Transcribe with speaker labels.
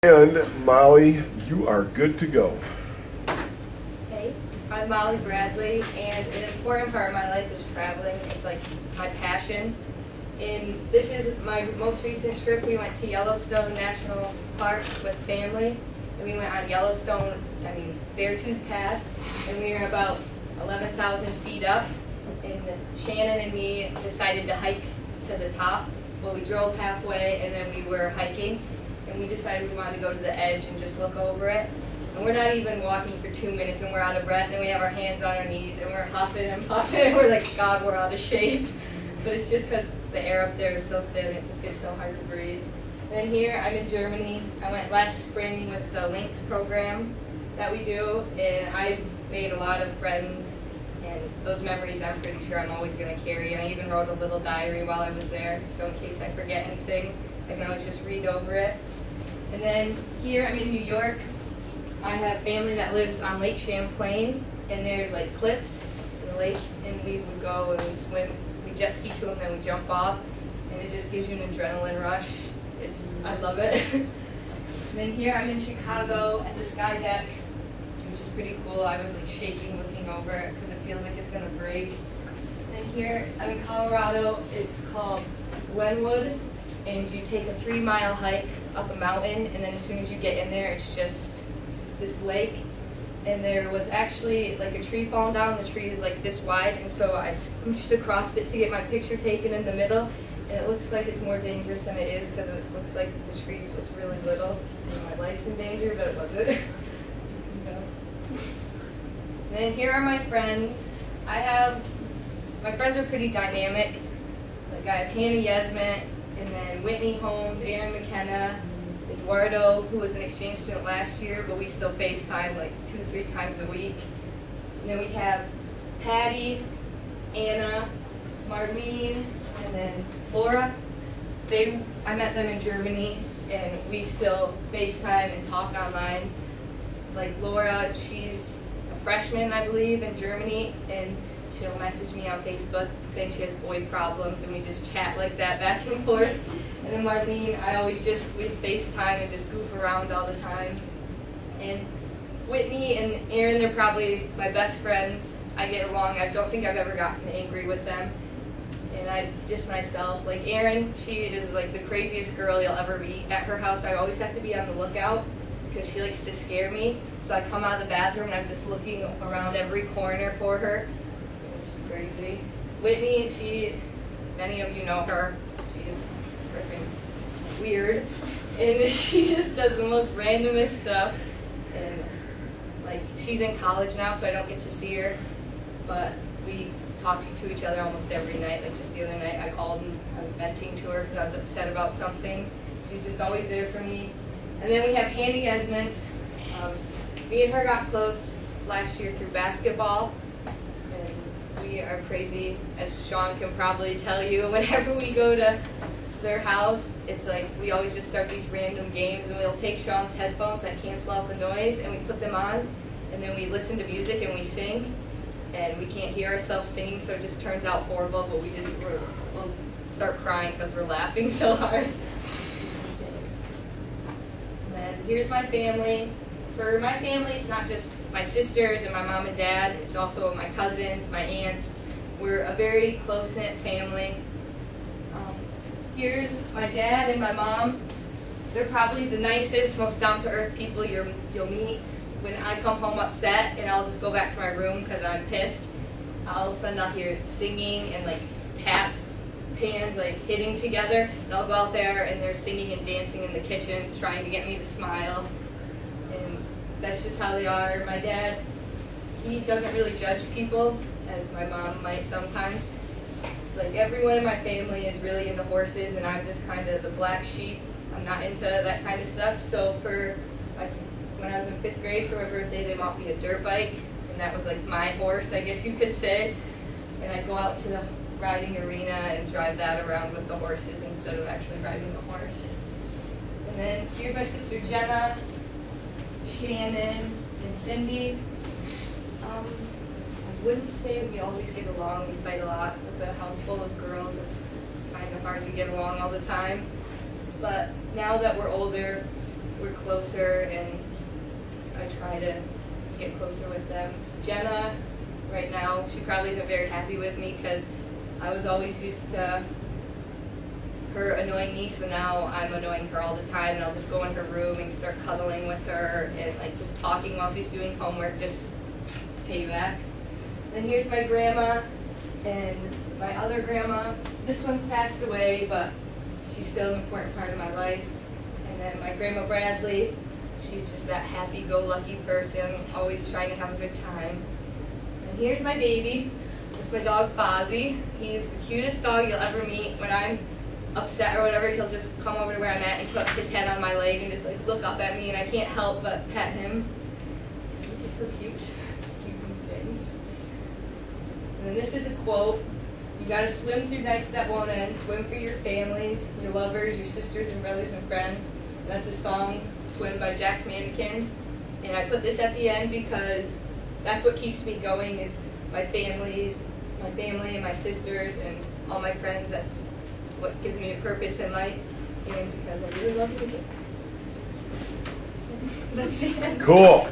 Speaker 1: And Molly, you are good to go.
Speaker 2: Hey, I'm Molly Bradley, and an important part of my life is traveling. It's like my passion. And this is my most recent trip. We went to Yellowstone National Park with family, and we went on Beartooth Pass, and we were about 11,000 feet up. And Shannon and me decided to hike to the top. Well, we drove halfway, and then we were hiking. And we decided we wanted to go to the edge and just look over it. And we're not even walking for 2 minutes and we're out of breath and we have our hands on our knees and we're huffing and puffing and we're like, God, we're out of shape. But it's just because the air up there is so thin, it just gets so hard to breathe. And then here, I'm in Germany. I went last spring with the Lynx program that we do, and I made a lot of friends, and those memories I'm pretty sure I'm always going to carry. And I even wrote a little diary while I was there, so in case I forget anything, I can always just read over it. And then here, I'm in New York. I have family that lives on Lake Champlain, and there's like cliffs in the lake, and we would go and we swim. We jet ski to them, then we jump off, and it just gives you an adrenaline rush. I love it. And then here, I'm in Chicago at the Sky Deck, which is pretty cool. I was like shaking looking over it because it feels like it's gonna break. And then here, I'm in Colorado. It's called Glenwood. And you take a 3-mile hike up a mountain, and then as soon as you get in there, it's just this lake. And there was actually like a tree falling down. The tree is like this wide, and so I scooched across it to get my picture taken in the middle. And it looks like it's more dangerous than it is because it looks like the tree is just really little. And my life's in danger, but it wasn't. And then here are my friends. My friends are pretty dynamic. Like I have Hannah Yesmet, and then Whitney Holmes, Aaron McKenna, Eduardo, who was an exchange student last year, but we still FaceTime like 2-3 times a week. And then we have Patty, Anna, Marlene, and then Laura. I met them in Germany, and we still FaceTime and talk online. Like Laura, she's a freshman, I believe, in Germany, and she'll message me on Facebook saying she has boy problems, and we just chat like that back and forth. And then Marlene, we FaceTime and just goof around all the time. And Whitney and Aaron, they're probably my best friends. I get along. I don't think I've ever gotten angry with them. And I just myself. Like Aaron, she is like the craziest girl you'll ever meet. At her house, I always have to be on the lookout because she likes to scare me. So I come out of the bathroom and I'm just looking around every corner for her. It's crazy. Whitney, many of you know her. She is freaking weird. And she just does the most randomest stuff. And like, she's in college now, so I don't get to see her. But we talk to each other almost every night. Like just the other night, I called and I was venting to her because I was upset about something. She's just always there for me. And then we have Hannah Yesment. Me and her got close last year through basketball. And we are crazy, as Sean can probably tell you. Whenever we go to their house, it's like we always just start these random games, and we'll take Sean's headphones that cancel out the noise, and we put them on, and then we listen to music and we sing. And we can't hear ourselves singing, so it just turns out horrible, but we'll start crying because we're laughing so hard. And then here's my family. For my family, it's not just my sisters and my mom and dad, it's also my cousins, my aunts. We're a very close-knit family. Here's my dad and my mom. They're probably the nicest, most down-to-earth people you'll meet. When I come home upset and I'll just go back to my room because I'm pissed, all of a sudden I'll hear singing and like pans like hitting together, and I'll go out there and they're singing and dancing in the kitchen trying to get me to smile. And that's just how they are. My dad, he doesn't really judge people, as my mom might sometimes. Like everyone in my family is really into horses, and I'm just kind of the black sheep. I'm not into that kind of stuff. So when I was in 5th grade for my birthday, they bought me a dirt bike, and that was like my horse, I guess you could say. And I'd go out to the riding arena and drive that around with the horses instead of actually riding the horse. And then here's my sister Jenna, Shannon, and Cindy. I wouldn't say we always get along. We fight a lot. With a house full of girls, it's kind of hard to get along all the time. But now that we're older, we're closer, and I try to get closer with them. Jenna, right now, she probably isn't very happy with me because I was always used to her annoying me, so now I'm annoying her all the time, and I'll just go in her room and start cuddling with her and like just talking while she's doing homework, just payback. Then here's my grandma and my other grandma. This one's passed away, but she's still an important part of my life. And then my grandma Bradley, she's just that happy-go-lucky person, always trying to have a good time. And here's my baby. That's my dog Fozzie. He's the cutest dog you'll ever meet. When I'm upset or whatever, he'll just come over to where I'm at and put his head on my leg and just like look up at me, and I can't help but pet him. He's just so cute. And then this is a quote. You gotta swim through nights that won't end. Swim for your families, your lovers, your sisters and brothers and friends. And that's a song, Swim by Jax Mannequin. And I put this at the end because that's what keeps me going, is my family and my sisters and all my friends. That's what gives me a purpose in life, and because I really love music. That's it.
Speaker 1: Cool.